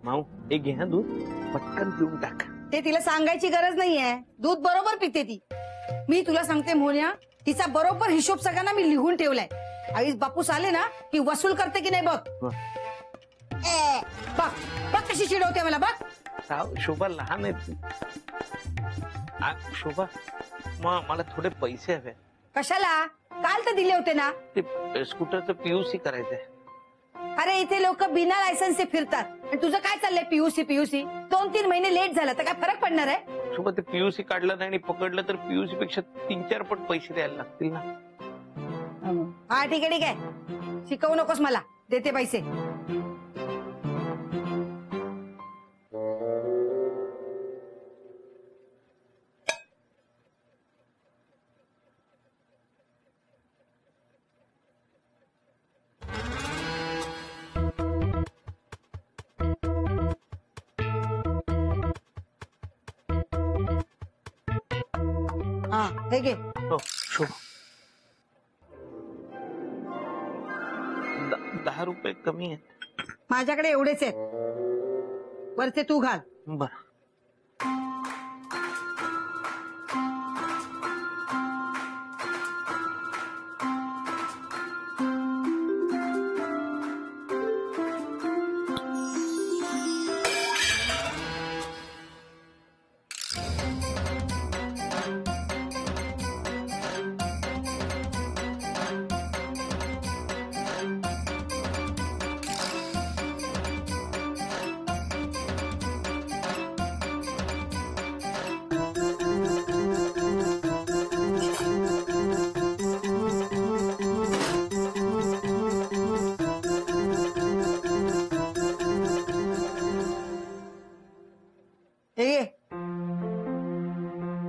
माऊ एक घे दूध पटकन पिऊन टाक. ते तिला सांगायची गरज नाहीये, दूध बरोबर पिते ती. मी तुला सांगते मोन्या, तिचा बरोबर हिशोब सगळ्यांना मी लिहून ठेवलाय. आईस बापूस आले ना की वसूल करते की नाही बघ. बघ बघ कशी चिडवते मला बघ. शोभा लहान आहे. शोभा मला थोडे पैसे हवे. कशाला? काल तर दिले होते ना. ते स्कूटरचं पीयूसी करायचंय. अरे इथे लोक बिना लायसन्सचे फिरतात आणि तुझं काय चाललंय पीयूसी पीयूसी. 2-3 महिने लेट झालं तर काय फरक पडणार आहे? शोभा ते पीयूसी काढलं नाही आणि पकडलं तर पीयूसी पेक्षा 3-4 पट पैसे द्यायला लागतील ना. हा ठीक आहे ठीक आहे, शिकवू नकोस मला, देते पैसे. हा हे घे. हो शोभा 10 रुपये कमी आहेत माझ्याकडे, एवढेच आहेत. वरचे तू घाल. बर.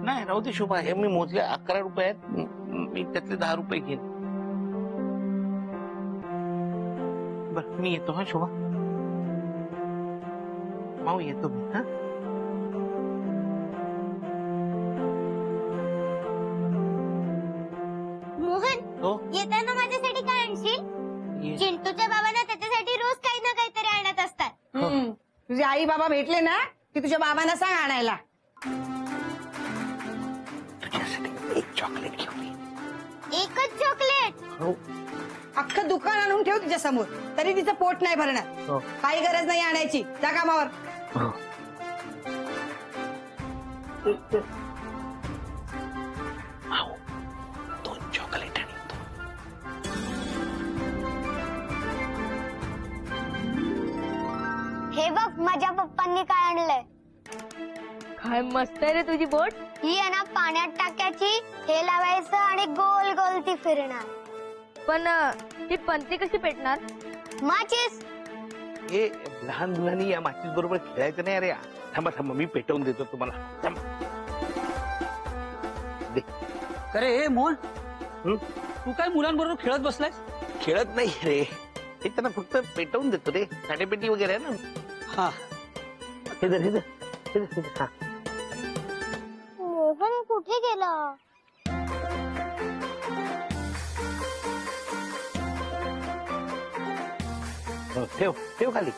नाही राहू दे शोभा, हे मी मोजले 11 रुपये आहेत. मी त्यातले 10 रुपये घेईन. बर मी येतो. हा शोभा माऊ येतो मी. हा मोहन हो येताना माझ्यासाठी काय आणशील? चिंटूच्या बाबांना त्याच्यासाठी रोज काही ना काहीतरी आणत असतात. तुझे आई बाबा भेटले ना की तुझ्या बाबांना सांग आणायला. तुझ्यासाठी एक चॉकलेट घेऊन ये. एकच चॉकलेट? हो. अख्खं दुकान आणून ठेव तिच्या समोर, तरी तिचं पोट नाही भरणार. हो. काही गरज नाही आणायची, जा कामावर. हो. माऊ 2 चॉकलेट आणतो. हे बघ माझ्या पप्पांनी काय आणलंय. काय मस्त आहे रे तुझी बोट. ही आहे ना पाण्यात टाकायची, हे लावायचं आणि गोल गोल ती फिरणार. पण ही पंती कशी पेटणार? माचीस. हे लहान मुलांनी या माचीस बरोबर खेळायचं नाही. अरे थांबा थांबा, मी पेटवून देतो तुम्हाला. थांबा. दे. अरे हे मोहन, तू काय मुलांबरोबर खेळत बसलाय? खेळत नाही रे, हे त्यांना फक्त पेटवून देतो रे. साडेपेटी वगैरे आहे ना. हा हे धर, हे धर, हे धर, हे धर. हा मोहन कुठे गेला? हो, ठेव ठेव खाली.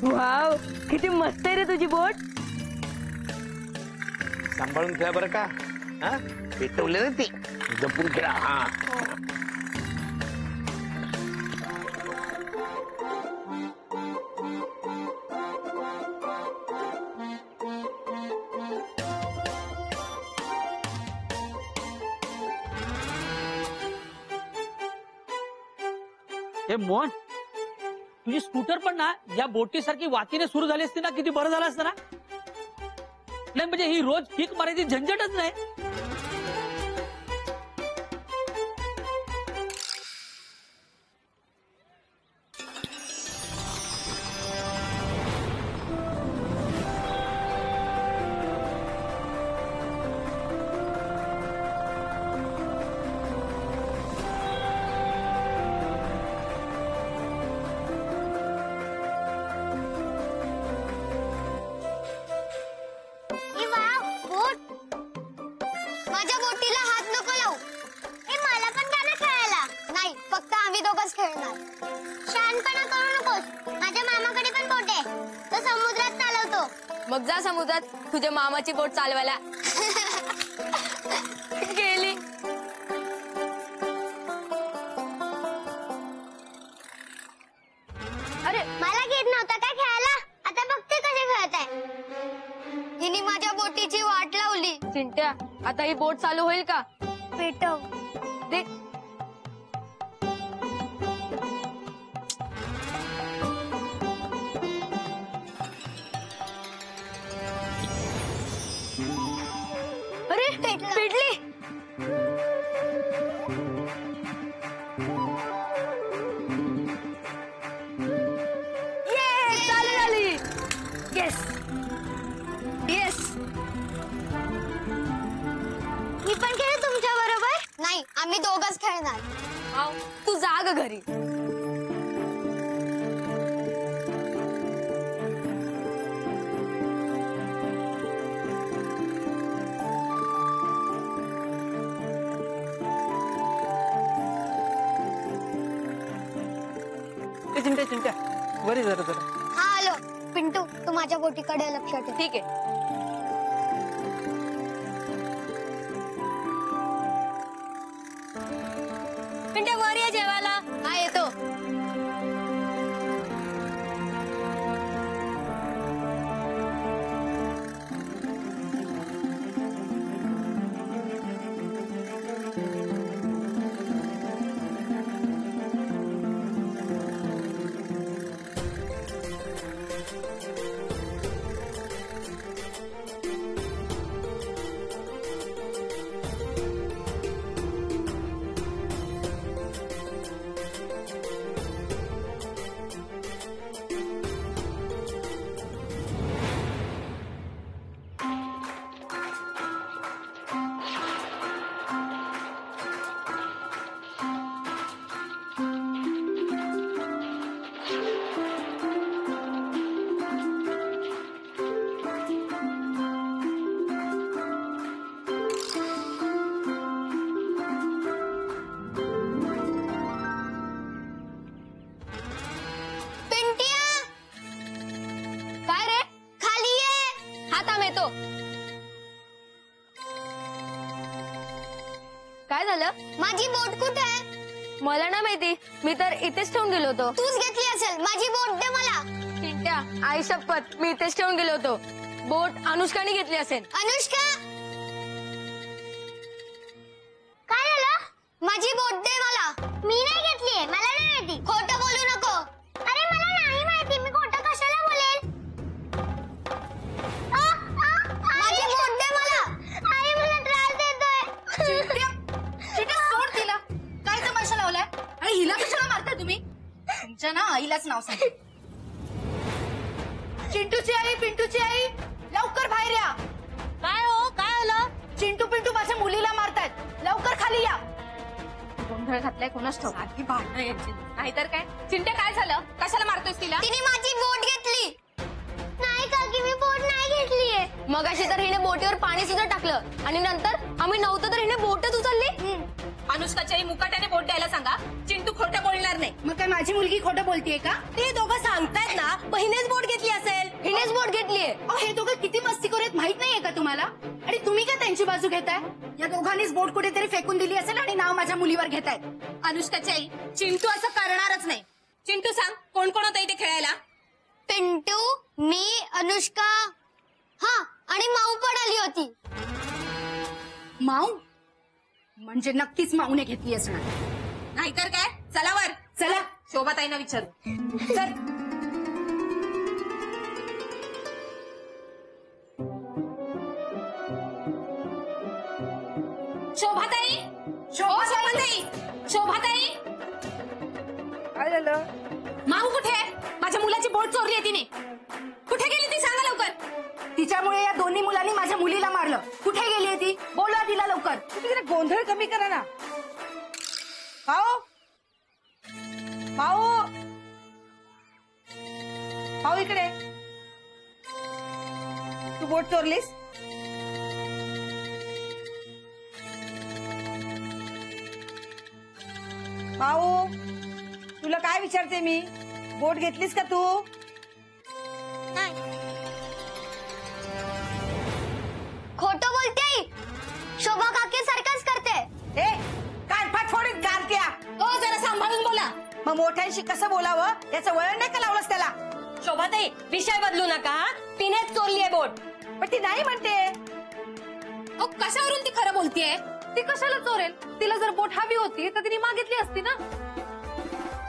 वाव, किती मस्त आहे रे तुझी बोट. सांभाळून खेळा बरं का. हा पेटवले ना ती, जपून खेळा. हा हे मोहन, तुझी स्कूटर पण ना या बोटीसारखी वातीने सुरू झाली असती ना, किती बरं झालं असतं ना. नाही म्हणजे ही रोज किक मारायची झंझटच नाही. माझ्या बोटीला हात नको लावू. मला पण द्या ना खेळायला. नाही, फक्त आम्ही दोघंच खेळणार. शहाणपणा करू नकोस. माझ्या मामाकडे पण बोट आहे, तो समुद्रात चालवतो. मग जा समुद्रात तुझ्या मामाची बोट चालवायला. गेली. अरे मला घेत नव्हता काय खेळायला? आता बघते कसे खेळताय. हिने माझ्या बोटीची वाट लावली. चिंट्या, आता ही बोट चालू होईल का? पेटव. दे. अरे पेटली. चालू झाली. Yes yes. मी पण खेळू तुमच्या बरोबर. नाही, आम्ही दोघंच खेळणार. तू जा ग घरी. चिंट्या चिंट्या बरी जरा जरा. हा आलो. पिंटू, तू माझ्या बोटीकडे लक्ष ठेव. ठीक आहे. पिंट्या वर या जेवायला. हा येतो. काय झालं? माझी बोट कुठे आहे? मला ना माहिती, मी तर इथेच ठेवून गेलो होतो. तूच घेतली असेल. माझी बोट दे मला. चिंट्या, आई शपथ, मी इथेच ठेवून गेलो होतो. बोट अनुष्काने घेतली असेल. अनुष्का, काय झालं? माझी बोट दे मला. मी नाही घेतलीये, मला नाही माहिती. खोटं बोलू नको. अरे मला नाही माहिती, मी खोटं कशाला बोलेल? माझी बोट दे मला. आई मला त्रास देतोय. सोड तिला. काय तमाशा लावलाय आणि हिला कशाला मारताय तुम्ही? तुमच्या ना आईलाच नाव सांग. चिंटूची आई, पिंटूची आई, लवकर बाहेर या. काय हो, काय आलं? चिंटू पिंटू माझ्या मुलीला मारतायत. लवकर खाली या. गोंधळ घातलाय कोणाच ठाऊक. सारखी भांडणं यायची. नाहीतर काय. चिंट्या, काय झालं? कशाला मारतोयस तिला? तिने माझी बोट घेतली. नाही काकी, मी बोट नाही घेतलीये. मगाशी तर हिने बोटीवर पाणी सुद्धा टाकलं आणि नंतर आम्ही नव्हतं तर हिने बोटच उचलली. अनुष्काच्या आई मुकाट्याने बोट द्यायला सांगा. चिंटू खोटं बोलणार नाही. मग काय माझी मुलगी खोटं बोलतीये का? ते दोघं सांगतायत ना, हिनेच बोट घेतली असेल. हिनेच बोट घेतलीये. अहो, हे दोघं किती मस्ती करत माहित नाहीये का तुम्हाला? आणि तुम्ही का त्यांची बाजू घेताय? या दोघांनीच बोट कुठेतरी फेकून दिली असेल आणि नाव माझ्या मुलीवर घेताय. अनुष्काची आई, चिंटू असं करणारच नाही. चिंटू सांग, कोण कोण होतं इथे खेळायला? पिंटू, मी, अनुष्का, हा आणि माऊ पण आली होती. माऊ म्हणजे नक्कीच माऊने घेतली असणार. नाहीतर काय. चला वर. चला. शोभाताईंना विचारू. चल. शोभाताई, शोभाताई, शोभाताई, काय झालं? माऊ कुठे आहे? माझ्या मुलाची बोट चोरली आहे तिने. कुठे गेली ती सांगा लवकर. तिच्यामुळे या दोन्ही मुलांनी माझ्या मुलीला मारलं. कुठे गेली ती? बोला तिला लवकर. तुम्ही जरा गोंधळ कमी करा ना. पाहू पाहू पाहू इकडे. तू बोट चोरलीस? भाऊ तुला काय विचारते मी, बोट घेतलीस का तू? नाही. खोटं बोलते आई. शोभा काकी सारखंच करते. ए काय फाटफोडीत गारत्या. हो जरा सांभाळून बोला. मग मोठ्यांशी कसं बोलावं याचं वळण नाही का लावलंस त्याला? शोभाताई विषय बदलू नका. तिनेच चोरली आहे बोट. पण ती नाही म्हणते. अहो कशावरून ती खरं बोलतीये? ती कशाला चोरेल? तिला जर बोट हवी होती तर तिने मागितली असती ना.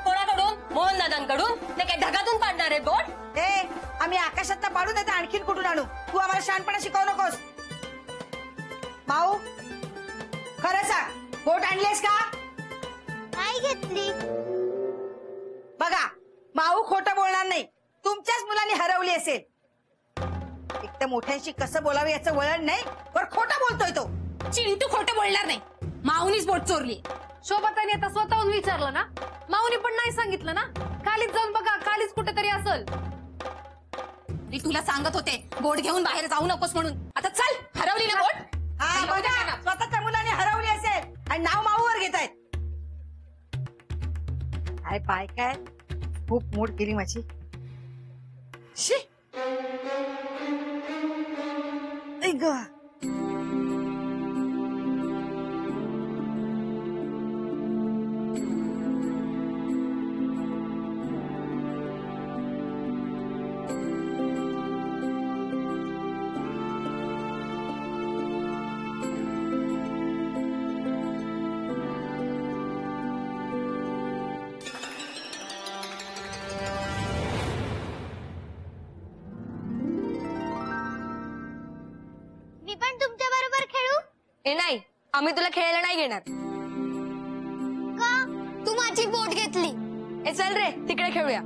कोणाकडून? मोहन दादांकडून. ते काय ढगातून पाडणार आहे बोट? ए आम्ही आकाशात पाडू नाही तर आणखीन कुठून आणू? तू आम्हाला शहाणपणा शिकवू नकोस. भाऊ खरं सांग, बोट आणलीस का? नाही घेतली. बघा माऊ खोटं बोलणार नाही. तुमच्याच मुलांनी हरवली असेल. एक तर मोठ्यांशी कसं बोलावं याचं वळण नाही, पण खोटं बोलतोय तो. चिंटू खोटं बोलणार नाही. माऊनीच बोट चोरली. शोभाताईने आता स्वतःहून विचारलं ना. माऊनी पण नाही सांगितलं ना. खालीच जाऊन बघा, खालीच कुठेतरी असल. मी तुला सांगत होते बोट घेऊन बाहेर जाऊ नकोस म्हणून. आता चल, हरवली ना बोट. हा बघा स्वतःच्या मुलांनी हरवली असेल आणि नाव माऊवर घेतायत. काय पाय काय खूप मूड केली माझी. शी ऐ ग. मी पण तुमच्या बरोबर खेळू ए नाही, आम्ही तुला खेळायला नाही घेणार. का? तू माझी बोट घेतली. ए चल रे, तिकडे खेळूया.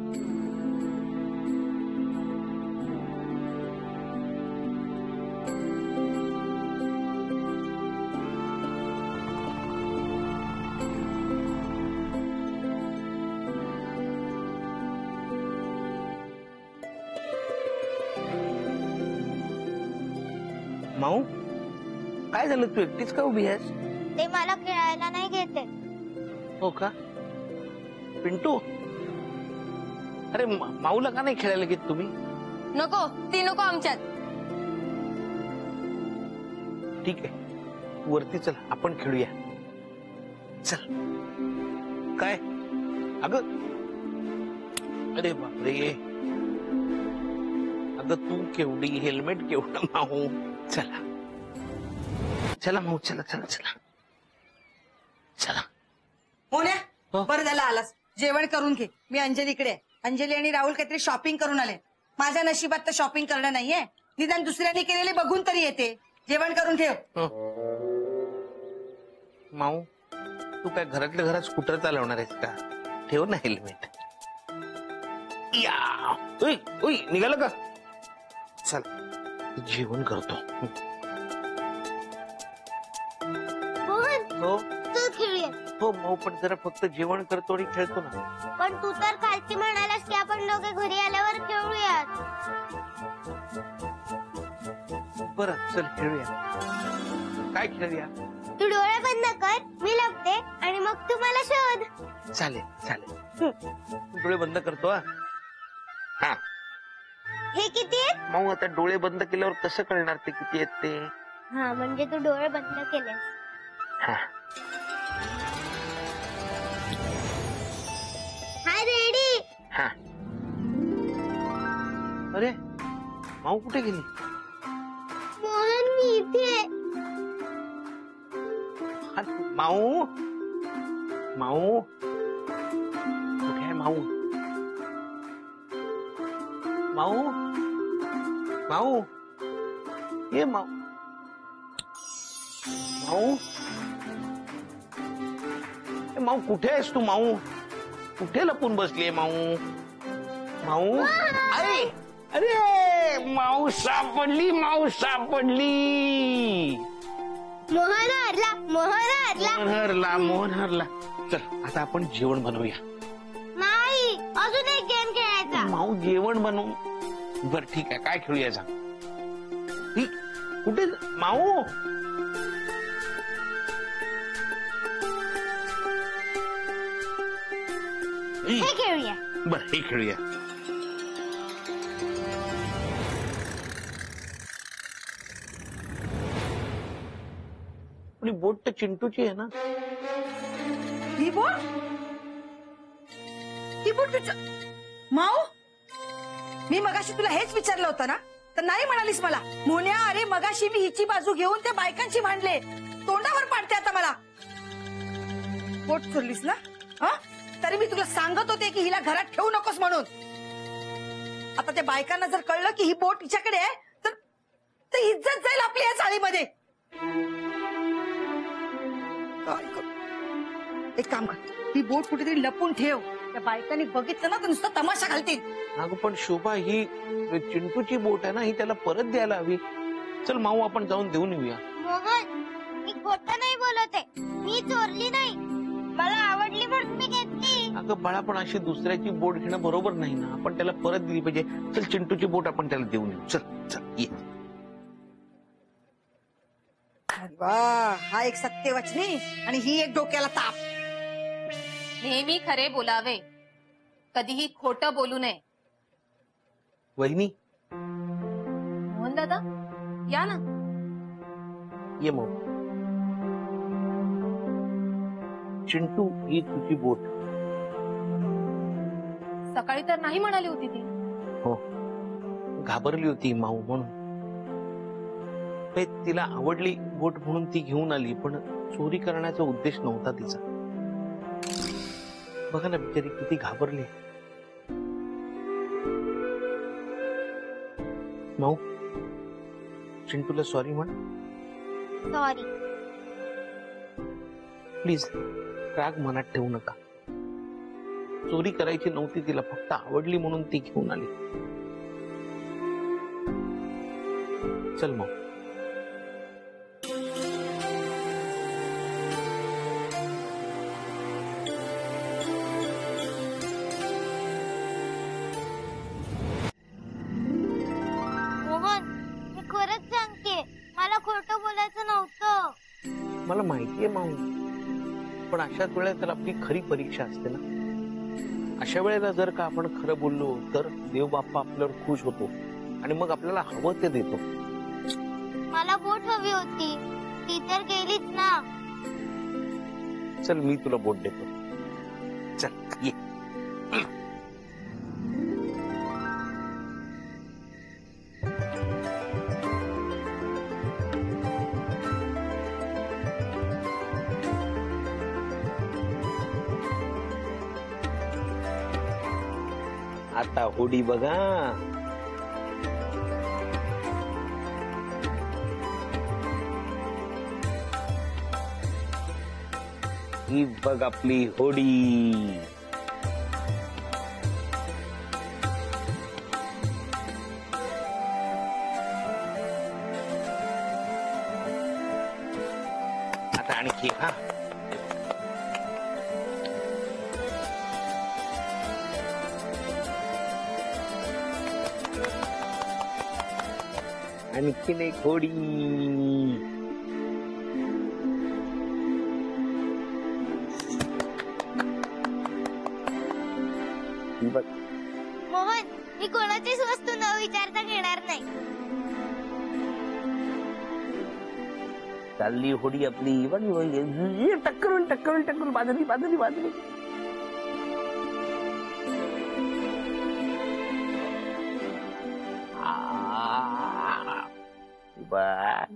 माऊ काय झालं, तू एकटीच का उभी आहेस? ते मला खेळायला नाही घेते. हो का पिंटू? अरे माऊला का नाही खेळायला घेत तुम्ही? नको, ती नको आमच्यात. ठीक आहे वरती चल, आपण खेळूया. चल. काय अगं, अरे बापरे, अगं तू केवढी, हेल्मेट केवढं माऊ. चला चला माऊ, चला चला चला चला. मोन्या हो? बरं झालं आलास. जेवण करून घे. मी अंजलीकडे आहे. अंजली आणि राहुल काहीतरी शॉपिंग करून आले. माझ्या नशिबात तर शॉपिंग करणं नाहीये. निदान दुसऱ्यांनी केलेले बघून तरी येते. जेवण करून ठेव. हो. माऊ तू काय घरातल्या घरात स्कूटर चालवणार आहेस का? ठेव ना हेल्मेट. या उई, उई, निघालं का? चल जेवण करतो. मोहन हो तू खेळूया. हो माऊ, पण जरा फक्त जेवण करतो आणि खेळतो ना. पण तू तर कालची म्हणालास की आपण दोघे घरी आल्यावर खेळूयात. बरं चल खेळूया. काय खेळूया? तू डोळे बंद कर, मी लपते आणि मग तू मला शोध. चालेल चालेल. डोळे बंद करतो. हा हे किती आहेत? माऊ आता डोळे बंद केल्यावर कसं कळणार ते किती आहेत ते? हा म्हणजे तू डोळे बंद केलेस. हा हा रेडी. हा. अरे माऊ कुठे गेली? मोहन मी इथे. अरे, माऊ माऊ कुठे आहे माऊ? माऊ माऊ ये माऊ. माऊ ए, माऊ कुठे आहेस तू? माऊ कुठे लपून बसलीये माऊ? माऊ अरे अरे माऊ सापडली, माऊ सापडली. मोहन हरला, मोहन हरला. मोहन हरला, मोहन हरला. चल आता आपण जेवण बनवूया. नाही अजून एक गेम खेळायचा. माऊ जेवण बनवू. बर ठीक आहे, काय खेळूया सांग? कुठे माऊ? हे खेळूया. बर हे खेळूया. आपली बोट तर चिंटूची आहे ना. ही बोट तुझ्या माऊ. मी मगाशी तुला हेच विचारलं होतं ना, तर नाही म्हणालीस मला. मोन्या, अरे मगाशी मी हिची बाजू घेऊन त्या बायकांची भांडले. तोंडावर पाडते आता मला. बोट चोरलीस ना? हा, तरी मी तुला सांगत होते की हिला घरात ठेवू नकोस म्हणून. आता त्या बायकांना जर कळलं की ही बोट हिच्याकडे आहे तर इज्जत जाईल आपली या चाळीमध्ये. काय करू? एक काम कर, ही बोट कुठेतरी लपून ठेव. त्या बायकांनी बघितलं ना तर नुसतं तमाशा घालतील. अगं पण शोभा, ही चिंटूची बोट आहे ना, ही त्याला परत द्यायला हवी. चल माऊ, आपण जाऊन देऊन येऊया. मोहन, मी खोटं नाही बोलत आहे. मी चोरली नाही. मला आवडली म्हणून मी घेतली. अगं बाळा, पण अशी दुसऱ्याची बोट घेणं बरोबर नाही ना. आपण त्याला परत दिली पाहिजे. चल चिंटूची बोट आपण त्याला देऊन येऊ. चल चल ये. वा, हा एक सत्यवचनी आणि ही एक डोक्याला ताप. नेहमी खरे बोलावे, कधीही खोटं बोलू नये. वहिनी मोहन दादा, या ना. ये मग. चिंटू, ही तुझी बोट. सकाळी तर नाही म्हणाली होती ती. हो, घाबरली होती माऊ म्हणून. तिला आवडली बोट म्हणून ती घेऊन आली, पण चोरी करण्याचा उद्देश नव्हता तिचा. बघा ना बिचारी किती घाबरली. माऊ, चिंटूला सॉरी म्हण. सॉरी. प्लीज राग मनात ठेवू नका. चोरी करायची नव्हती तिला, फक्त आवडली म्हणून ती घेऊन आली. चल मग. मोहन, मी खरंच सांगते, मला खोटं बोलायचं नव्हतं. मला माहितीये माऊ, पण अशाच वेळेला तर आपली खरी परीक्षा असते ना. अशा वेळेला जर का आपण खरं बोललो तर देव बाप्पा आपल्यावर खुश होतो आणि मग आपल्याला हवं ते देतो. मला बोट हवी होती, ती तर गेलीच ना. चल मी तुला बोट देतो. चल ये. आता होडी बघा. ही बघ आपली होडी. आता आणखी हा. आणखीन एक होडी. मोहन, मी कोणाचीच वस्तू न विचारता घेणार नाही. चालली होडी आपली. बघ टक्करून टक्करून टक्करून बाजरी बाजरी बाजरी. बघ